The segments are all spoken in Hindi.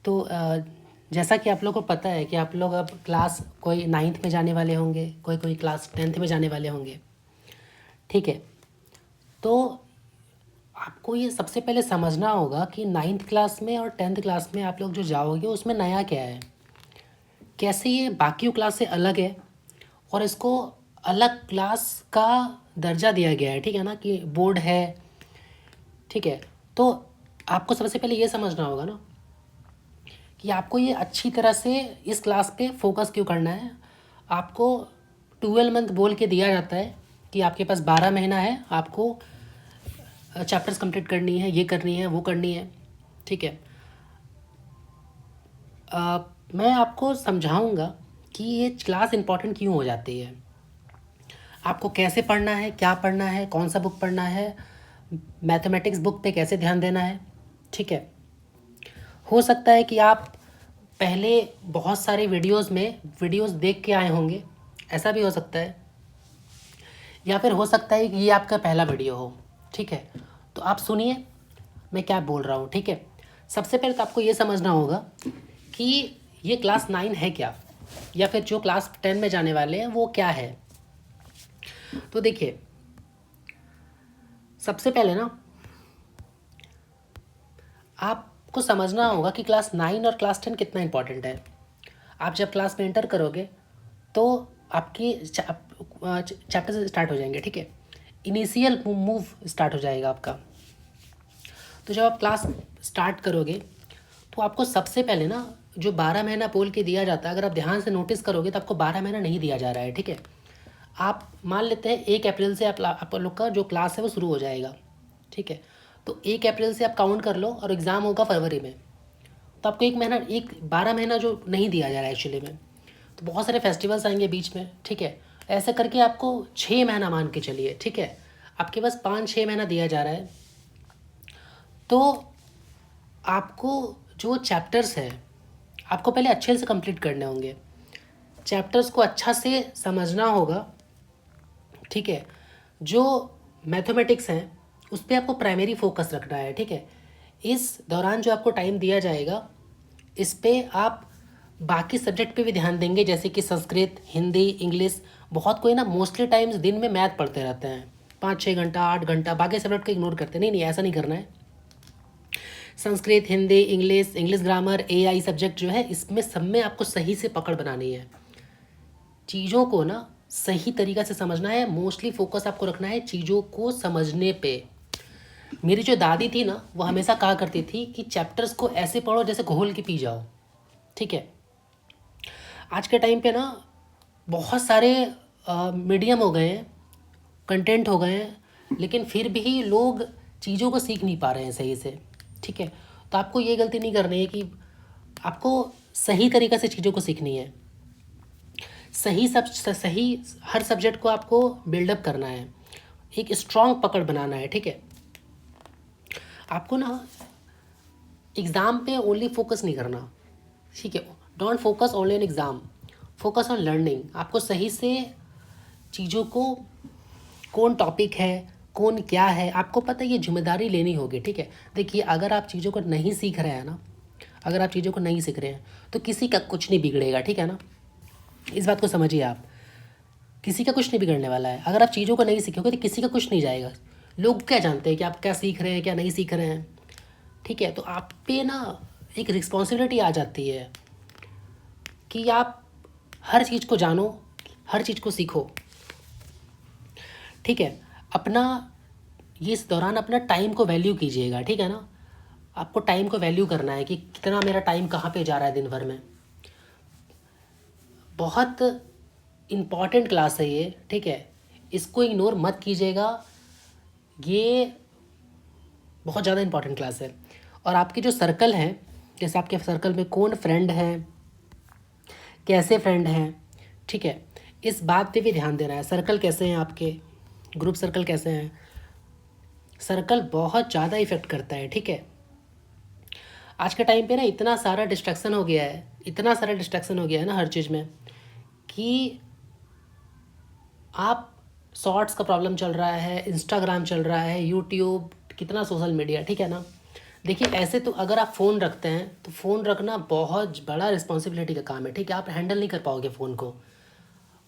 तो जैसा कि आप लोगों को पता है कि आप लोग अब क्लास कोई 9th में जाने वाले होंगे, कोई कोई क्लास 10th में जाने वाले होंगे, ठीक है। तो आपको ये सबसे पहले समझना होगा कि 9th क्लास में और 10th क्लास में आप लोग जो जाओगे उसमें नया क्या है, कैसे ये बाकियों क्लास से अलग है और इसको अलग क्लास का दर्जा दिया गया है, ठीक है ना, कि बोर्ड है, ठीक है। तो आपको सबसे पहले ये समझना होगा ना कि आपको ये अच्छी तरह से इस क्लास पे फोकस क्यों करना है। आपको 12 मंथ बोल के दिया जाता है कि आपके पास 12 महीना है, आपको चैप्टर्स कंप्लीट करनी है, ये करनी है, वो करनी है, ठीक है। मैं आपको समझाऊंगा कि ये क्लास इम्पोर्टेंट क्यों हो जाती है, आपको कैसे पढ़ना है, क्या पढ़ना है, कौन सा बुक पढ़ना है, मैथमेटिक्स बुक पे कैसे ध्यान देना है, ठीक है। हो सकता है कि आप पहले बहुत सारे वीडियोस देख के आए होंगे, ऐसा भी हो सकता है, या फिर हो सकता है कि ये आपका पहला वीडियो हो, ठीक है। तो आप सुनिए मैं क्या बोल रहा हूँ, ठीक है। सबसे पहले तो आपको ये समझना होगा कि ये क्लास 9 है क्या, या फिर जो क्लास 10 में जाने वाले हैं वो क्या है। तो देखिए, सबसे पहले ना आपको समझना होगा कि क्लास 9 और क्लास 10 कितना इंपॉर्टेंट है। आप जब क्लास में एंटर करोगे तो आपकी चैप्टर स्टार्ट हो जाएंगे, ठीक है। इनिशियल मूव स्टार्ट हो जाएगा आपका। तो जब आप क्लास स्टार्ट करोगे तो आपको सबसे पहले ना जो 12 महीना बोल के दिया जाता है, अगर आप ध्यान से नोटिस करोगे तो आपको 12 महीना नहीं दिया जा रहा है, ठीक है। आप मान लेते हैं 1 अप्रैल से आप लोग का जो क्लास है वो शुरू हो जाएगा, ठीक है। तो 1 अप्रैल से आप काउंट कर लो और एग्ज़ाम होगा फरवरी में। तो आपको 12 महीना जो नहीं दिया जा रहा है एक्चुअली में, तो बहुत सारे फेस्टिवल्स आएंगे बीच में, ठीक है। ऐसे करके आपको 6 महीना मान के चलिए, ठीक है। आपके पास 5-6 महीना दिया जा रहा है। तो आपको जो चैप्टर्स हैं आपको पहले अच्छे से कंप्लीट करने होंगे, चैप्टर्स को अच्छा से समझना होगा, ठीक है। जो मैथमेटिक्स हैं उस पर आपको प्राइमरी फोकस रखना है, ठीक है। इस दौरान जो आपको टाइम दिया जाएगा इस पे आप बाकी सब्जेक्ट पे भी ध्यान देंगे, जैसे कि संस्कृत, हिंदी, इंग्लिश। बहुत कोई ना मोस्टली टाइम्स दिन में मैथ पढ़ते रहते हैं 5-6 घंटा, 8 घंटा, बाकी सब्जेक्ट को इग्नोर करते हैं। नहीं नहीं, ऐसा नहीं करना है। Sanskrit, Hindi, English grammar, AI subject जो है इसमें सब में आपको सही से पकड़ बनानी है, चीज़ों को ना सही तरीक़ा से समझना है। मोस्टली फोकस आपको रखना है चीज़ों को समझने पे। मेरी जो दादी थी ना वो हमेशा कहा करती थी कि चैप्टर्स को ऐसे पढ़ो जैसे घोल के पी जाओ, ठीक है। आज के टाइम पे ना बहुत सारे मीडियम हो गए हैं, कंटेंट हो गए हैं, लेकिन फिर भी लोग चीज़ों को सीख नहीं पा रहे हैं सही से, ठीक है। तो आपको ये गलती नहीं करनी है कि आपको सही तरीक़े से चीज़ों को सीखनी है। सही हर सब्जेक्ट को आपको बिल्डअप करना है, एक स्ट्रॉन्ग पकड़ बनाना है, ठीक है। आपको ना एग्ज़ाम पे ओनली फोकस नहीं करना, ठीक है। Don't focus only on exam, focus on learning. आपको सही से चीज़ों को, कौन टॉपिक है, कौन क्या है, आपको पता है, ये जिम्मेदारी लेनी होगी, ठीक है। देखिए, अगर आप चीज़ों को नहीं सीख रहे हैं ना, अगर आप चीज़ों को नहीं सीख रहे हैं तो किसी का कुछ नहीं बिगड़ेगा, ठीक है ना। इस बात को समझिए आप, किसी का कुछ नहीं बिगड़ने वाला है। अगर आप चीज़ों को नहीं सीखोगे तो किसी का कुछ नहीं जाएगा। लोग क्या जानते हैं कि आप क्या सीख रहे हैं, क्या नहीं सीख रहे हैं, ठीक है। तो आप पे ना एक रिस्पॉन्सिबिलिटी आ जाती है कि आप हर चीज़ को जानो, हर चीज़ को सीखो, ठीक है। अपना इस दौरान अपना टाइम को वैल्यू कीजिएगा, ठीक है ना। आपको टाइम को वैल्यू करना है कि कितना मेरा टाइम कहाँ पे जा रहा है दिन भर में। बहुत इम्पॉर्टेंट क्लास है ये, ठीक है। इसको इग्नोर मत कीजिएगा, ये बहुत ज़्यादा इम्पॉर्टेंट क्लास है। और आपके जो सर्कल है, जैसे आपके सर्कल में कौन फ्रेंड है, कैसे फ्रेंड हैं, ठीक है, इस बात पे भी ध्यान देना है। सर्कल कैसे हैं आपके, ग्रुप सर्कल कैसे हैं, सर्कल बहुत ज़्यादा इफ़ेक्ट करता है, ठीक है। आज के टाइम पे ना इतना सारा डिस्ट्रैक्शन हो गया है, इतना सारा डिस्ट्रैक्शन हो गया है ना हर चीज़ में, कि आप शॉर्ट्स का प्रॉब्लम चल रहा है, इंस्टाग्राम चल रहा है, यूट्यूब, कितना सोशल मीडिया, ठीक है ना। देखिए ऐसे तो अगर आप फ़ोन रखते हैं तो फ़ोन रखना बहुत बड़ा रिस्पॉन्सिबिलिटी का काम है, ठीक है। आप हैंडल नहीं कर पाओगे फ़ोन को।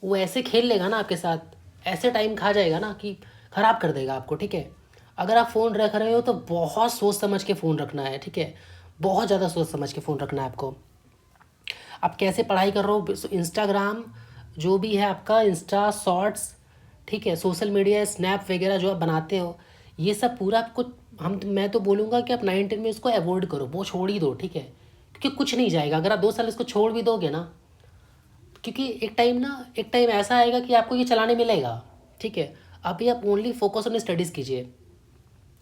वो ऐसे खेल लेगा ना आपके साथ, ऐसे टाइम खा जाएगा ना कि ख़राब कर देगा आपको, ठीक है। अगर आप फ़ोन रख रहे हो तो बहुत सोच समझ के फ़ोन रखना है, ठीक है। बहुत ज़्यादा सोच समझ के फ़ोन रखना है आपको। आप कैसे पढ़ाई कर रहे हो, इंस्टाग्राम जो भी है आपका, इंस्टा शॉर्ट्स, ठीक है, सोशल मीडिया स्नैप वगैरह जो आप बनाते हो, ये सब पूरा आपको, मैं तो बोलूँगा कि आप 9-10 में इसको अवॉइड करो, वो छोड़ ही दो, ठीक है। क्योंकि कुछ नहीं जाएगा अगर आप 2 साल इसको छोड़ भी दोगे ना, क्योंकि एक टाइम ऐसा आएगा कि आपको ये चलाने मिलेगा, ठीक है। अभी आप ओनली फोकस ऑन स्टडीज़ कीजिए।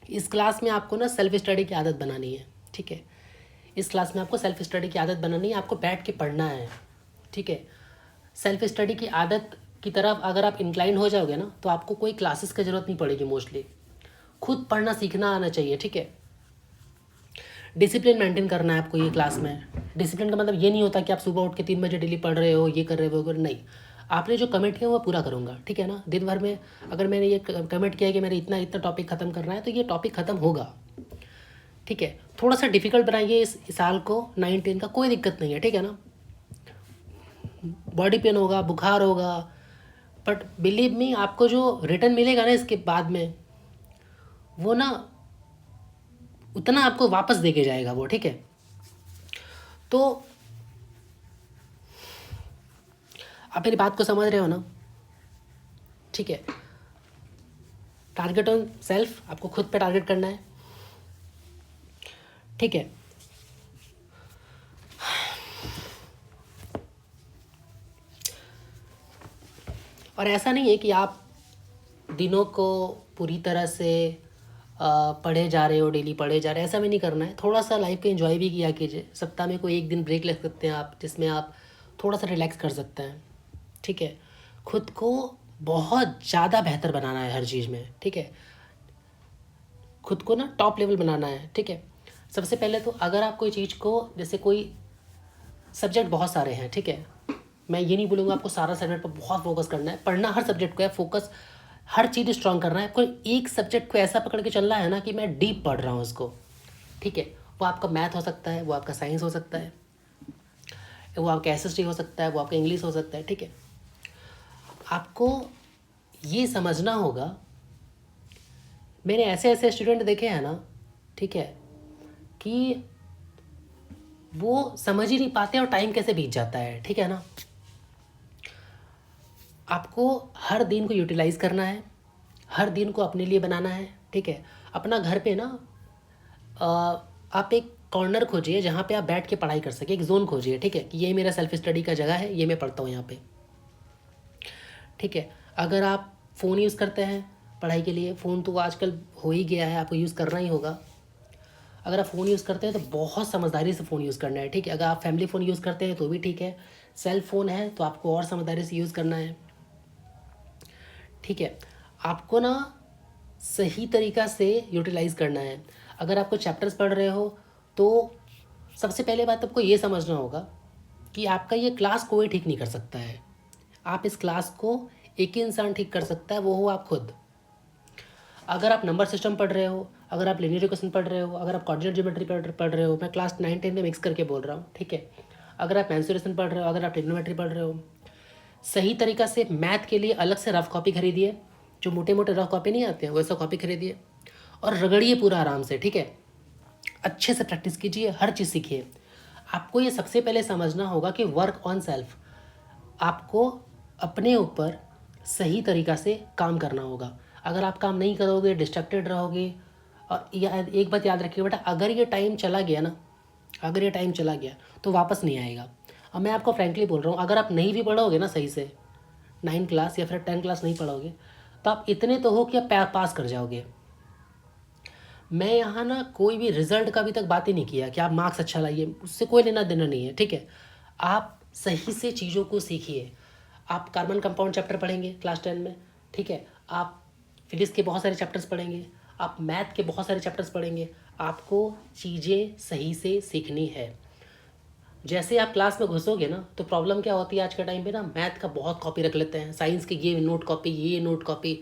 इस क्लास में आपको ना सेल्फ स्टडी की आदत बनानी है, ठीक है। इस क्लास में आपको सेल्फ स्टडी की आदत बनानी है, आपको बैठ के पढ़ना है, ठीक है। सेल्फ स्टडी की आदत की तरफ अगर आप इंक्लाइन हो जाओगे ना तो आपको कोई क्लासेस की ज़रूरत नहीं पड़ेगी मोस्टली। खुद पढ़ना सीखना आना चाहिए, ठीक है। डिसिप्लिन मेंटेन करना है आपको ये क्लास में। डिसिप्लिन का मतलब ये नहीं होता कि आप सुबह उठ के 3 बजे डेली पढ़ रहे हो, ये कर रहे हो, वो कर, नहीं। आपने जो कमिट किया वो पूरा करूँगा, ठीक है ना। दिन भर में अगर मैंने ये कमिट किया कि मेरे इतना इतना टॉपिक ख़त्म करना है तो ये टॉपिक ख़त्म होगा, ठीक है। थोड़ा सा डिफिकल्ट बनाइए इस साल को, 9-10 का, कोई दिक्कत नहीं है, ठीक है ना। बॉडी पेन होगा, बुखार होगा, बट बिलीव मी आपको जो रिटर्न मिलेगा ना इसके बाद में, वो ना उतना आपको वापस दे के जाएगा वो, ठीक है। तो आप मेरी बात को समझ रहे हो ना, ठीक है। टारगेट ऑन सेल्फ, आपको खुद पे टारगेट करना है, ठीक है। और ऐसा नहीं है कि आप दिनों को पूरी तरह से पढ़े जा रहे हो, डेली पढ़े जा रहे हैं, ऐसा भी नहीं करना है। थोड़ा सा लाइफ को एंजॉय भी किया कीजिए। सप्ताह में कोई एक दिन ब्रेक ले सकते हैं आप, जिसमें आप थोड़ा सा रिलैक्स कर सकते हैं, ठीक है। खुद को बहुत ज़्यादा बेहतर बनाना है हर चीज़ में, ठीक है। खुद को ना टॉप लेवल बनाना है, ठीक है। सबसे पहले तो अगर आप कोई चीज़ को, जैसे कोई सब्जेक्ट बहुत सारे हैं, ठीक है। मैं ये नहीं बोलूँगा आपको सारा सब्जेक्ट पर बहुत फोकस करना है, पढ़ना हर सब्जेक्ट को है, फोकस हर चीज़ स्ट्रॉन्ग करना है। कोई एक सब्जेक्ट को ऐसा पकड़ के चलना है ना कि मैं डीप पढ़ रहा हूँ उसको, ठीक है। वो आपका मैथ हो सकता है, वो आपका साइंस हो सकता है, वो आपका एसएसटी हो सकता है, वो आपका इंग्लिश हो सकता है, ठीक है। आपको ये समझना होगा, मैंने ऐसे ऐसे स्टूडेंट देखे हैं ना, ठीक है, कि वो समझ ही नहीं पाते और टाइम कैसे बीत जाता है, ठीक है ना। आपको हर दिन को यूटिलाइज़ करना है, हर दिन को अपने लिए बनाना है, ठीक है। अपना घर पे ना आप एक कॉर्नर खोजिए जहाँ पे आप बैठ के पढ़ाई कर सके, एक जोन खोजिए, ठीक है, कि ये मेरा सेल्फ स्टडी का जगह है, ये मैं पढ़ता हूँ यहाँ पे, ठीक है। अगर आप फ़ोन यूज़ करते हैं पढ़ाई के लिए, फ़ोन तो आजकल हो ही गया है, आपको यूज़ करना ही होगा। अगर आप फ़ोन यूज़ करते हैं तो बहुत समझदारी से फ़ोन यूज़ करना है, ठीक है। अगर आप फैमिली फ़ोन यूज़ करते हैं तो भी ठीक है, सेल्फ फ़ोन है तो आपको और समझदारी से यूज़ करना है, ठीक है। आपको ना सही तरीक़ा से यूटिलाइज़ करना है। अगर आपको चैप्टर्स पढ़ रहे हो तो सबसे पहले बात आपको ये समझना होगा कि आपका ये क्लास कोई ठीक नहीं कर सकता है। आप इस क्लास को एक ही इंसान ठीक कर सकता है, वो हो आप खुद। अगर आप नंबर सिस्टम पढ़ रहे हो, अगर आप लिनियर इक्वेशन पढ़ रहे हो, अगर आप कोऑर्डिनेट ज्योमेट्री पढ़ रहे हो, मैं क्लास 9-10 में मिक्स करके बोल रहा हूँ, ठीक है। अगर आप मेंसुरेशन पढ़ रहे हो, अगर आप ट्रिग्नोमेट्री पढ़ रहे हो, सही तरीक़ा से मैथ के लिए अलग से रफ कॉपी खरीदिए, जो मोटे मोटे रफ कॉपी नहीं आते हैं वैसा कॉपी खरीदिए और रगड़िए पूरा आराम से, ठीक है। अच्छे से प्रैक्टिस कीजिए, हर चीज़ सीखिए। आपको ये सबसे पहले समझना होगा कि वर्क ऑन सेल्फ, आपको अपने ऊपर सही तरीक़ा से काम करना होगा। अगर आप काम नहीं करोगे, डिस्ट्रैक्टेड रहोगे, और एक बात याद रखिए बेटा, अगर ये टाइम चला गया ना, अगर ये टाइम चला गया तो वापस नहीं आएगा। अब मैं आपको फ्रैंकली बोल रहा हूँ, अगर आप नहीं भी पढ़ोगे ना सही से, 9 क्लास या फिर 10 क्लास नहीं पढ़ोगे, तो आप इतने तो हो कि आप पास कर जाओगे। मैं यहाँ ना कोई भी रिजल्ट का अभी तक बात ही नहीं किया कि आप मार्क्स अच्छा लाइए, उससे कोई लेना देना नहीं है, ठीक है। आप सही से चीज़ों को सीखिए। आप कार्बन कंपाउंड चैप्टर पढ़ेंगे क्लास 10 में, ठीक है। आप फिजिक्स के बहुत सारे चैप्टर्स पढ़ेंगे, आप मैथ के बहुत सारे चैप्टर्स पढ़ेंगे। आपको चीज़ें सही से सीखनी है। जैसे आप क्लास में घुसोगे ना तो प्रॉब्लम क्या होती है आज के टाइम पे ना, मैथ का बहुत कॉपी रख लेते हैं, साइंस की ये नोट कॉपी, ये नोट कॉपी।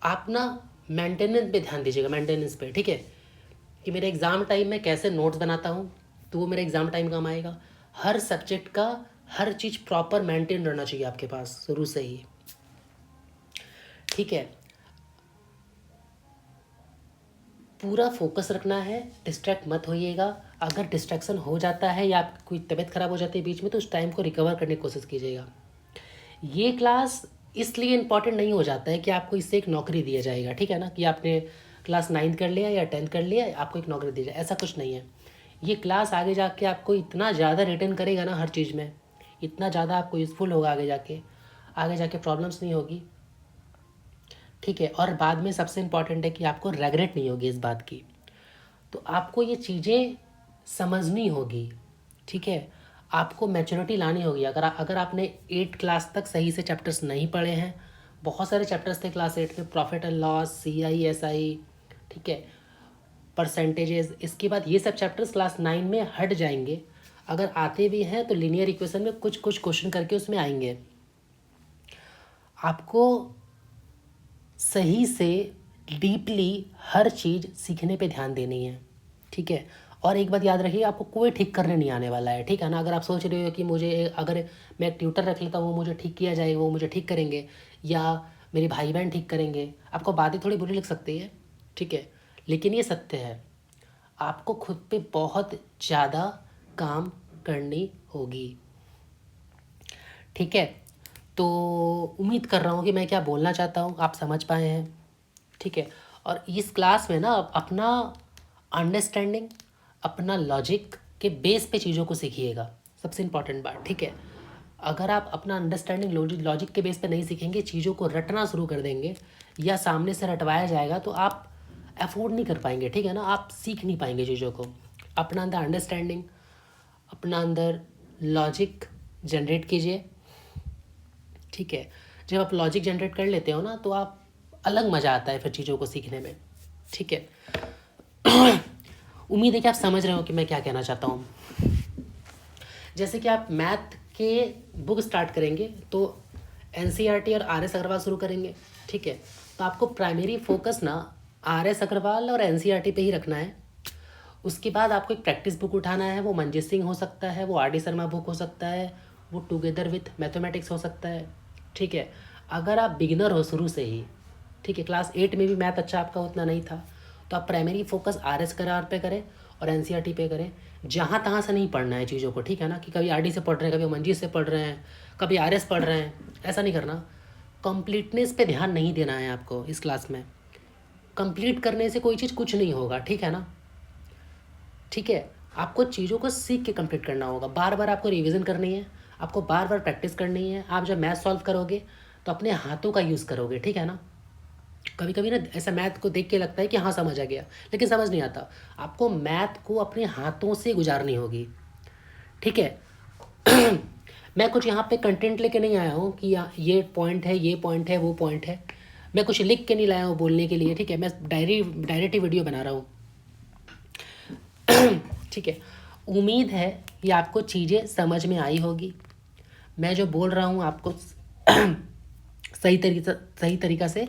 आप ना मेंटेनेंस पे ध्यान दीजिएगा, मेंटेनेंस पे, ठीक है। कि मेरे एग्ज़ाम टाइम में कैसे नोट्स बनाता हूँ, तो वो मेरे एग्ज़ाम टाइम काम आएगा। हर सब्जेक्ट का हर चीज़ प्रॉपर मेंटेन रहना चाहिए आपके पास शुरू से ही, ठीक है। पूरा फोकस रखना है, डिस्ट्रैक्ट मत होइएगा। अगर डिस्ट्रैक्शन हो जाता है या आपकी कोई तबीयत ख़राब हो जाती है बीच में, तो उस टाइम को रिकवर करने की कोशिश कीजिएगा। ये क्लास इसलिए इम्पॉर्टेंट नहीं हो जाता है कि आपको इससे एक नौकरी दिया जाएगा, ठीक है ना, कि आपने क्लास 9th कर लिया या 10th कर लिया आपको एक नौकरी दी जाए, ऐसा कुछ नहीं है। ये क्लास आगे जाके आपको इतना ज़्यादा रिटर्न करेगा ना हर चीज़ में, इतना ज़्यादा आपको यूज़फुल होगा आगे जाके प्रॉब्लम्स नहीं होगी, ठीक है। और बाद में सबसे इम्पॉर्टेंट है कि आपको रेगरेट नहीं होगी इस बात की। तो आपको ये चीज़ें समझनी होगी, ठीक है। आपको मैच्योरिटी लानी होगी। अगर आपने 8 क्लास तक सही से चैप्टर्स नहीं पढ़े हैं, बहुत सारे चैप्टर्स थे क्लास 8 में, profit and loss, CI SI, ठीक है, परसेंटेजेस, इसके बाद ये सब चैप्टर्स क्लास 9 में हट जाएंगे। अगर आते भी हैं तो लीनियर इक्वेशन में कुछ कुछ क्वेश्चन करके उसमें आएंगे। आपको सही से डीपली हर चीज़ सीखने पे ध्यान देनी है, ठीक है। और एक बात याद रखिए, आपको कोई ठीक करने नहीं आने वाला है, ठीक है ना। अगर आप सोच रहे हो कि अगर मैं एक ट्यूटर रख लेता हूँ, वो मुझे ठीक किया जाएगा, वो मुझे ठीक करेंगे, या मेरे भाई बहन ठीक करेंगे, आपको बातें थोड़ी बुरी लग सकती है, ठीक है, लेकिन ये सत्य है। आपको खुद पे बहुत ज़्यादा काम करनी होगी, ठीक है। तो उम्मीद कर रहा हूँ कि मैं क्या बोलना चाहता हूँ आप समझ पाए हैं, ठीक है। और इस क्लास में ना अपना अंडरस्टैंडिंग, अपना लॉजिक के बेस पे चीज़ों को सीखिएगा, सबसे इम्पॉर्टेंट बात, ठीक है। अगर आप अपना अंडरस्टैंडिंग लॉजिक के बेस पे नहीं सीखेंगे, चीज़ों को रटना शुरू कर देंगे या सामने से रटवाया जाएगा, तो आप अफोर्ड नहीं कर पाएंगे, ठीक है ना, आप सीख नहीं पाएंगे चीज़ों को। अपना अंदर अंडरस्टैंडिंग, अपना अंदर लॉजिक जनरेट कीजिए, ठीक है। जब आप लॉजिक जनरेट कर लेते हो ना, तो आप अलग मज़ा आता है फिर चीज़ों को सीखने में, ठीक है। उम्मीद है कि आप समझ रहे हो कि मैं क्या कहना चाहता हूँ। जैसे कि आप मैथ के बुक स्टार्ट करेंगे तो NCERT और RS अग्रवाल शुरू करेंगे, ठीक है। तो आपको प्राइमरी फोकस ना RS अग्रवाल और NCERT पे ही रखना है। उसके बाद आपको एक प्रैक्टिस बुक उठाना है, वो मंजीत सिंह हो सकता है, वो RD शर्मा बुक हो सकता है, वो टुगेदर विथ मैथमेटिक्स हो सकता है, ठीक है। अगर आप बिगिनर हो शुरू से ही, ठीक है, क्लास 8 में भी मैथ अच्छा आपका उतना नहीं था, तो आप प्राइमरी फोकस RS करार पे करें और NCERT पे करें। जहाँ तहाँ से नहीं पढ़ना है चीज़ों को, ठीक है ना, कि कभी RD से पढ़ रहे हैं, कभी मंजीत से पढ़ रहे हैं, कभी RS पढ़ रहे हैं, ऐसा नहीं करना। कंप्लीटनेस पे ध्यान नहीं देना है आपको इस क्लास में। कंप्लीट करने से कोई चीज़ कुछ नहीं होगा, ठीक है ना, ठीक है। आपको चीज़ों को सीख के कंप्लीट करना होगा, बार बार आपको रिवीजन करनी है, आपको बार बार प्रैक्टिस करनी है। आप जब मैथ सॉल्व करोगे तो अपने हाथों का यूज़ करोगे, ठीक है ना। कभी कभी ना ऐसा मैथ को देख के लगता है कि हाँ समझ आ गया, लेकिन समझ नहीं आता। आपको मैथ को अपने हाथों से गुजारनी होगी, ठीक है। मैं कुछ यहाँ पे कंटेंट लेके नहीं आया हूँ कि ये पॉइंट है, ये पॉइंट है, वो पॉइंट है। मैं कुछ लिख के नहीं लाया हूँ बोलने के लिए, ठीक है। मैं डायरेक्ट ही वीडियो बना रहा हूँ, ठीक है। उम्मीद है कि आपको चीज़ें समझ में आई होगी। मैं जो बोल रहा हूँ आपको सही तरीका से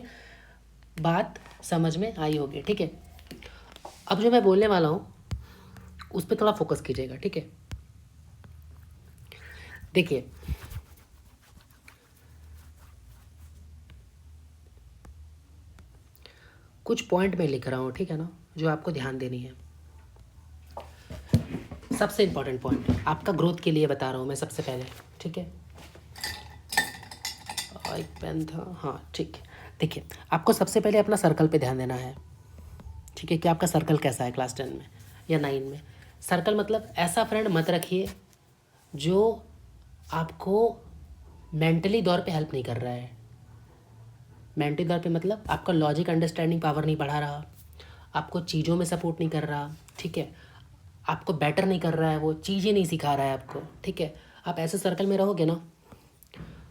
बात समझ में आई होगी, ठीक है। अब जो मैं बोलने वाला हूँ उस पर थोड़ा फोकस कीजिएगा, ठीक है। देखिए, कुछ पॉइंट मैं लिख रहा हूँ, ठीक है ना, जो आपको ध्यान देनी है। सबसे इम्पोर्टेंट पॉइंट आपका ग्रोथ के लिए बता रहा हूँ मैं सबसे पहले, ठीक है। एक पेन था, हाँ ठीक है। देखिए, आपको सबसे पहले अपना सर्कल पे ध्यान देना है, ठीक है, कि आपका सर्कल कैसा है क्लास 10 में या 9 में। सर्कल मतलब ऐसा फ्रेंड मत रखिए जो आपको मेंटली तौर पे हेल्प नहीं कर रहा है। मेंटली तौर पे मतलब आपका लॉजिक अंडरस्टैंडिंग पावर नहीं बढ़ा रहा, आपको चीज़ों में सपोर्ट नहीं कर रहा, ठीक है, आपको बेटर नहीं कर रहा है, वो चीज़ें नहीं सिखा रहा है आपको, ठीक है। आप ऐसे सर्कल में रहोगे ना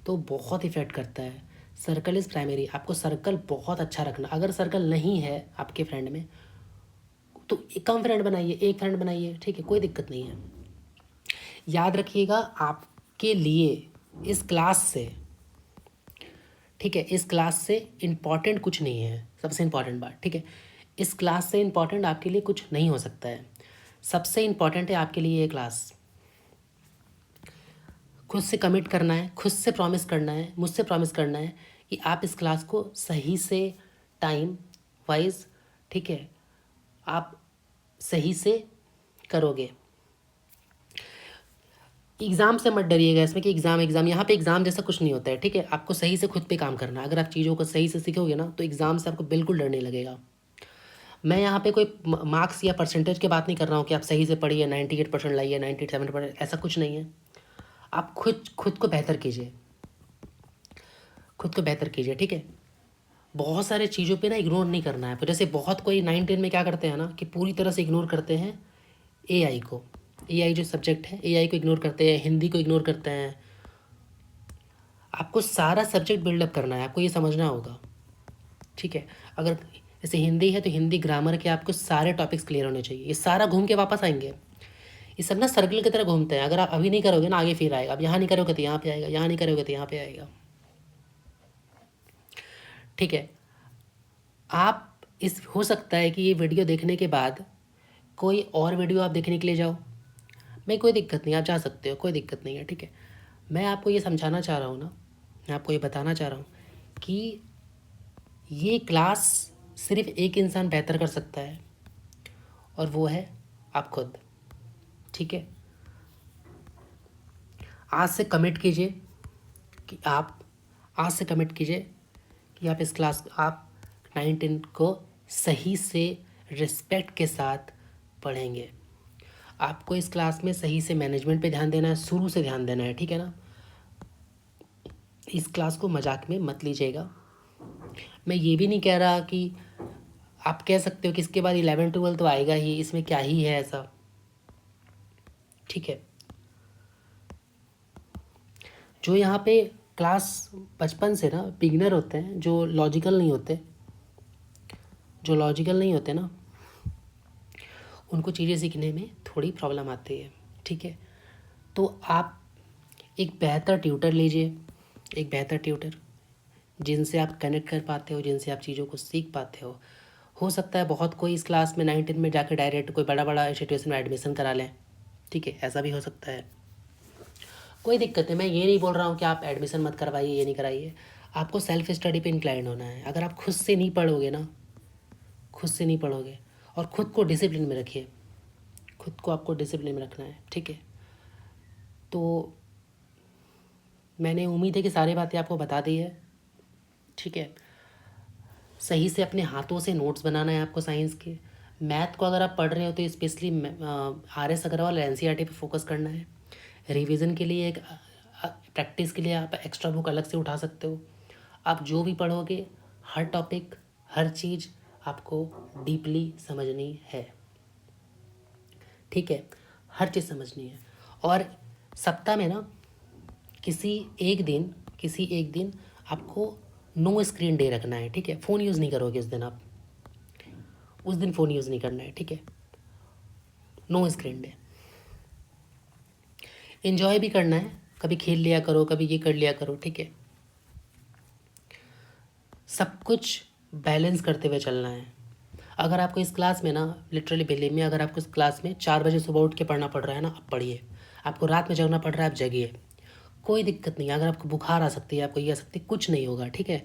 तो बहुत इफेक्ट करता है। Circle is primary. आपको सर्कल बहुत अच्छा रखना। अगर सर्कल नहीं है आपके फ्रेंड में तो कम फ्रेंड बनाइए, एक फ्रेंड बनाइए, ठीक है, कोई दिक्कत नहीं है। याद रखिएगा, आपके लिए इस क्लास से, ठीक है, इस क्लास से इम्पॉर्टेंट कुछ नहीं है, सबसे इम्पॉर्टेंट बात, ठीक है। इस क्लास से इम्पॉर्टेंट आपके लिए कुछ नहीं हो सकता है। सबसे इम्पॉर्टेंट है आपके लिए ये क्लास। खुद से कमिट करना है, खुद से प्रॉमिस करना है, मुझसे प्रॉमिस करना है कि आप इस क्लास को सही से टाइम वाइज, ठीक है, आप सही से करोगे। एग्ज़ाम से मत डरिएगा इसमें कि एग्ज़ाम यहाँ पे एग्ज़ाम जैसा कुछ नहीं होता है, ठीक है। आपको सही से खुद पे काम करना है। अगर आप चीज़ों को सही से सीखोगे ना तो एग्ज़ाम से आपको बिल्कुल डर नहीं लगेगा। मैं यहाँ पे कोई मार्क्स या परसेंटेज की बात नहीं कर रहा हूँ कि आप सही से पढ़िए 98% लाइए 97%, ऐसा कुछ नहीं है। आप खुद को बेहतर कीजिए, खुद को बेहतर कीजिए, ठीक है। बहुत सारे चीज़ों पे ना इग्नोर नहीं करना है। तो जैसे बहुत कोई 9-10 में क्या करते हैं ना कि पूरी तरह से इग्नोर करते हैं एआई को। एआई जो सब्जेक्ट है, एआई को इग्नोर करते हैं, हिंदी को इग्नोर करते हैं। आपको सारा सब्जेक्ट बिल्डअप करना है, आपको ये समझना होगा, ठीक है। अगर जैसे हिंदी है तो हिंदी ग्रामर के आपको सारे टॉपिक्स क्लियर होने चाहिए। ये सारा घूम के वापस आएंगे। ये सब ना सर्कल की तरह घूमते हैं। अगर आप अभी नहीं करोगे ना आगे फिर आएगा। अब यहाँ नहीं करोगे तो यहाँ पे आएगा, यहाँ नहीं करोगे तो यहाँ पे आएगा, ठीक है। आप इस हो सकता है कि ये वीडियो देखने के बाद कोई और वीडियो आप देखने के लिए जाओ, मैं कोई दिक्कत नहीं, आप जा सकते हो, कोई दिक्कत नहीं है, ठीक है। मैं आपको ये समझाना चाह रहा हूँ ना, मैं आपको ये बताना चाह रहा हूँ कि ये क्लास सिर्फ एक इंसान बेहतर कर सकता है और वो है आप खुद, ठीक है। आज से कमिट कीजिए कि आप आज से कमिट कीजिए कि आप इस क्लास आप 9-10 को सही से रिस्पेक्ट के साथ पढ़ेंगे। आपको इस क्लास में सही से मैनेजमेंट पे ध्यान देना है, शुरू से ध्यान देना है, ठीक है ना। इस क्लास को मजाक में मत लीजिएगा। मैं ये भी नहीं कह रहा कि आप कह सकते हो कि इसके बाद 11-12 तो आएगा ही, इसमें क्या ही है ऐसा, ठीक है। जो यहाँ पे क्लास बचपन से ना बिगिनर होते हैं, जो लॉजिकल नहीं होते ना, उनको चीज़ें सीखने में थोड़ी प्रॉब्लम आती है, ठीक है। तो आप एक बेहतर ट्यूटर लीजिए, एक बेहतर ट्यूटर जिनसे आप कनेक्ट कर पाते हो, जिनसे आप चीज़ों को सीख पाते हो सकता है बहुत कोई इस क्लास में 9-10 में जाकर डायरेक्ट कोई बड़ा इंस्टीट्यूशन में एडमिशन करा लें, ठीक है, ऐसा भी हो सकता है, कोई दिक्कत नहीं। मैं ये नहीं बोल रहा हूँ कि आप एडमिशन मत करवाइए, ये नहीं कराइए। आपको सेल्फ स्टडी पे इंक्लाइंड होना है। अगर आप खुद से नहीं पढ़ोगे ना, खुद से नहीं पढ़ोगे, और ख़ुद को डिसिप्लिन में रखिए, खुद को आपको डिसिप्लिन में रखना है, ठीक है। तो मैंने उम्मीद है कि सारी बातें आपको बता दी है, ठीक है। सही से अपने हाथों से नोट्स बनाना है आपको साइंस के। मैथ को अगर आप पढ़ रहे हो तो स्पेशली RS अग्रवाल NCERT पे फोकस करना है। रिवीजन के लिए एक प्रैक्टिस के लिए आप एक्स्ट्रा बुक अलग से उठा सकते हो। आप जो भी पढ़ोगे, हर टॉपिक, हर चीज़ आपको डीपली समझनी है, ठीक है, हर चीज़ समझनी है। और सप्ताह में ना किसी एक दिन आपको नो स्क्रीन डे रखना है, ठीक है। फ़ोन यूज़ नहीं करोगे उस दिन, आप उस दिन फ़ोन यूज़ नहीं करना है, ठीक है। No screen day. एंजॉय भी करना है, कभी खेल लिया करो, कभी ये कर लिया करो, ठीक है। सब कुछ बैलेंस करते हुए चलना है। अगर आपको इस क्लास में ना लिटरली बिलीव में, अगर आपको इस क्लास में 4 बजे सुबह उठ के पढ़ना पड़ रहा है ना, आप पढ़िए। आपको रात में जगना पड़ रहा है, आप जगिए, कोई दिक्कत नहीं। अगर आपको बुखार आ सकती है, आपको ये आ सकती है, कुछ नहीं होगा, ठीक है।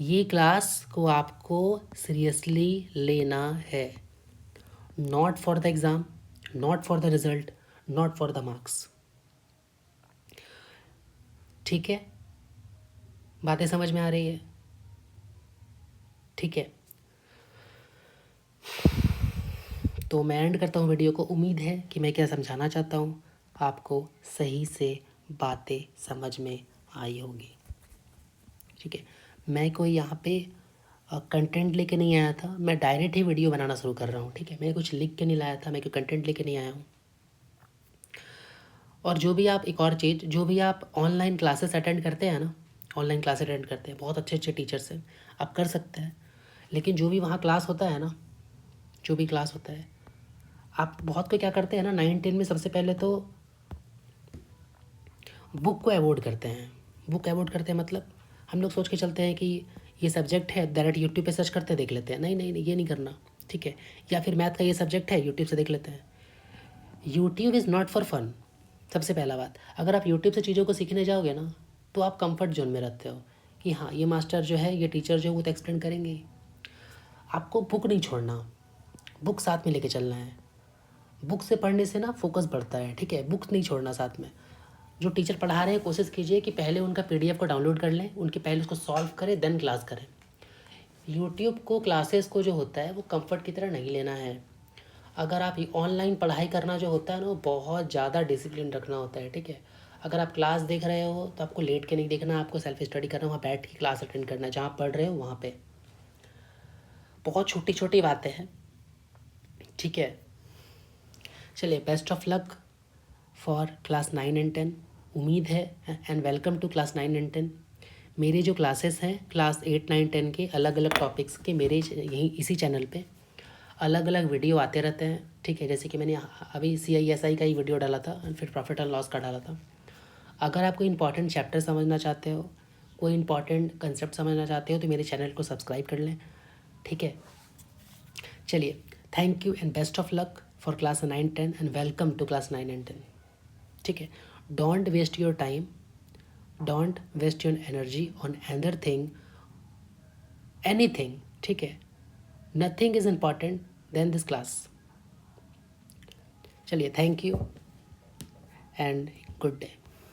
ये क्लास को आपको सीरियसली लेना है, not for the exam, not for the result, not for the marks, ठीक है। बातें समझ में आ रही है, ठीक है। तो मैं एंड करता हूँ वीडियो को। उम्मीद है कि मैं क्या समझाना चाहता हूँ आपको सही से बातें समझ में आई होगी, ठीक है। मैं कोई यहाँ पे कंटेंट लेके नहीं आया था, मैं डायरेक्ट ही वीडियो बनाना शुरू कर रहा हूँ, ठीक है। मैं कुछ लिख के नहीं लाया था, मैं कोई कंटेंट लेके नहीं आया हूँ। और जो भी आप, एक और चीज़, जो भी आप ऑनलाइन क्लासेस अटेंड करते हैं ना, ऑनलाइन क्लास अटेंड करते हैं, बहुत अच्छे अच्छे टीचर्स हैं, आप कर सकते हैं। लेकिन जो भी वहाँ क्लास होता है ना, जो भी क्लास होता है, आप बहुत को क्या करते हैं ना 9-10 में, सबसे पहले तो बुक को अवॉइड करते हैं। बुक अवॉइड करते हैं मतलब हम लोग सोच के चलते हैं कि ये सब्जेक्ट है, डायरेक्ट यूट्यूब पे सर्च करते देख लेते हैं, नहीं नहीं नहीं, ये नहीं करना, ठीक है। या फिर मैथ का ये सब्जेक्ट है, यूट्यूब से देख लेते हैं। YouTube is not for fun. सबसे पहला बात, अगर आप यूट्यूब से चीज़ों को सीखने जाओगे ना, तो आप कंफर्ट जोन में रहते हो कि हाँ ये मास्टर जो है, ये टीचर जो है, वो तो एक्सप्लेन करेंगे ही। आपको बुक नहीं छोड़ना, बुक साथ में लेके चलना है। बुक से पढ़ने से ना फोकस बढ़ता है, ठीक है। बुक्स नहीं छोड़ना साथ में। जो टीचर पढ़ा रहे हैं, कोशिश कीजिए कि पहले उनका पीडीएफ को डाउनलोड कर लें, उनके पहले उसको सॉल्व करें, देन क्लास करें। यूट्यूब को, क्लासेस को जो होता है वो कंफर्ट की तरह नहीं लेना है। अगर आप ऑनलाइन पढ़ाई करना जो होता है ना, वो बहुत ज़्यादा डिसिप्लिन रखना होता है, ठीक है। अगर आप क्लास देख रहे हो तो आपको लेट के नहीं देखना, आपको सेल्फ स्टडी करना, वहाँ बैठ के क्लास अटेंड करना है, जहाँ पढ़ रहे हो वहाँ पे। बहुत छोटी छोटी बातें हैं, ठीक है। चलिए, best of luck for class 9 and 10। उम्मीद है, and welcome to class 9 and 10। मेरे जो क्लासेस हैं क्लास 8, 9, 10 के, अलग अलग टॉपिक्स के, मेरे यहीं इसी चैनल पे अलग अलग वीडियो आते रहते हैं, ठीक है। जैसे कि मैंने अभी CISI का ही वीडियो डाला था, और फिर प्रॉफिट एंड लॉस का डाला था। अगर आप कोई इंपॉर्टेंट चैप्टर समझना चाहते हो, कोई इंपॉर्टेंट कंसेप्ट समझना चाहते हो, तो मेरे चैनल को सब्सक्राइब कर लें, ठीक है। चलिए, thank you and best of luck for class 9, 10 and welcome to class 9 and 10, ठीक है। Don't waste your time, don't waste your energy on another thing, anything, ठीक है। Nothing is important then this class. चलिए, thank you and good day.